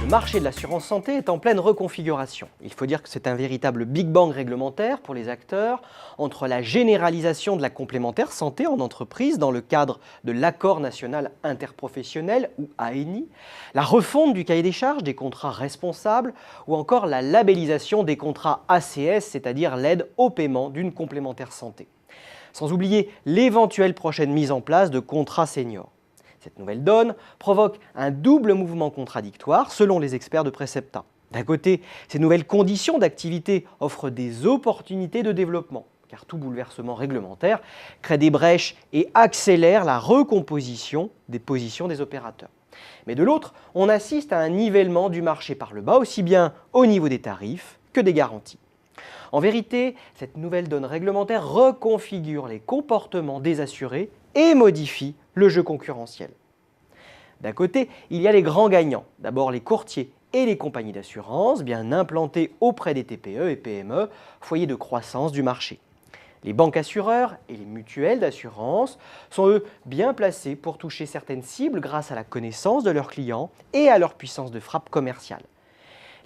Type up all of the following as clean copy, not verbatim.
Le marché de l'assurance santé est en pleine reconfiguration. Il faut dire que c'est un véritable Big Bang réglementaire pour les acteurs, entre la généralisation de la complémentaire santé en entreprise dans le cadre de l'accord national interprofessionnel ou ANI, la refonte du cahier des charges des contrats responsables ou encore la labellisation des contrats ACS, c'est-à-dire l'aide au paiement d'une complémentaire santé. Sans oublier l'éventuelle prochaine mise en place de contrats seniors. Cette nouvelle donne provoque un double mouvement contradictoire selon les experts de Precepta. D'un côté, ces nouvelles conditions d'activité offrent des opportunités de développement, car tout bouleversement réglementaire crée des brèches et accélère la recomposition des positions des opérateurs. Mais de l'autre, on assiste à un nivellement du marché par le bas, aussi bien au niveau des tarifs que des garanties. En vérité, cette nouvelle donne réglementaire reconfigure les comportements des assurés et modifie le jeu concurrentiel. D'un côté, il y a les grands gagnants, d'abord les courtiers et les compagnies d'assurance, bien implantés auprès des TPE et PME, foyers de croissance du marché. Les banques assureurs et les mutuelles d'assurance sont eux bien placés pour toucher certaines cibles grâce à la connaissance de leurs clients et à leur puissance de frappe commerciale.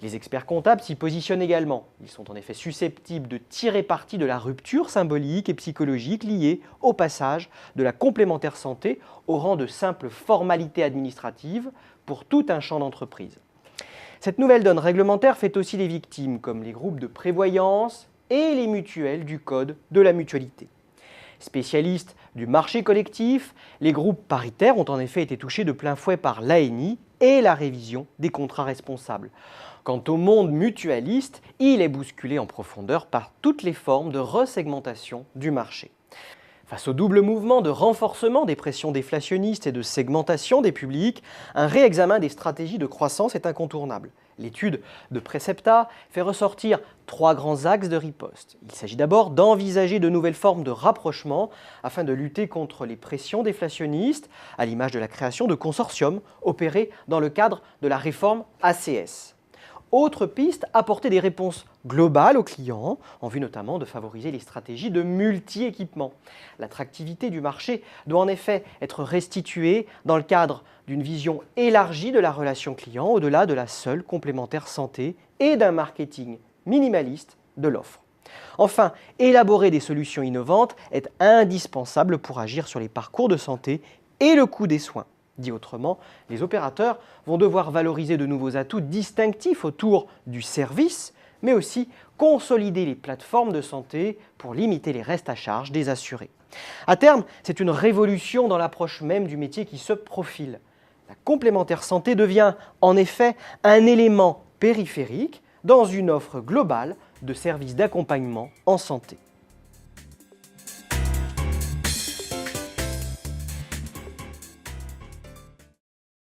Les experts comptables s'y positionnent également. Ils sont en effet susceptibles de tirer parti de la rupture symbolique et psychologique liée au passage de la complémentaire santé au rang de simple formalité administrative pour tout un champ d'entreprise. Cette nouvelle donne réglementaire fait aussi les victimes, comme les groupes de prévoyance et les mutuelles du Code de la mutualité. Spécialistes du marché collectif, les groupes paritaires ont en effet été touchés de plein fouet par l'ANI et la révision des contrats responsables. Quant au monde mutualiste, il est bousculé en profondeur par toutes les formes de resegmentation du marché. Face au double mouvement de renforcement des pressions déflationnistes et de segmentation des publics, un réexamen des stratégies de croissance est incontournable. L'étude de Precepta fait ressortir 3 grands axes de riposte. Il s'agit d'abord d'envisager de nouvelles formes de rapprochement afin de lutter contre les pressions déflationnistes, à l'image de la création de consortiums opérés dans le cadre de la réforme ACS. Autre piste, apporter des réponses globales aux clients, en vue notamment de favoriser les stratégies de multi-équipement. L'attractivité du marché doit en effet être restituée dans le cadre d'une vision élargie de la relation client au-delà de la seule complémentaire santé et d'un marketing minimaliste de l'offre. Enfin, élaborer des solutions innovantes est indispensable pour agir sur les parcours de santé et le coût des soins. Dit autrement, les opérateurs vont devoir valoriser de nouveaux atouts distinctifs autour du service, mais aussi consolider les plateformes de santé pour limiter les restes à charge des assurés. À terme, c'est une révolution dans l'approche même du métier qui se profile. La complémentaire santé devient en effet un élément périphérique dans une offre globale de services d'accompagnement en santé.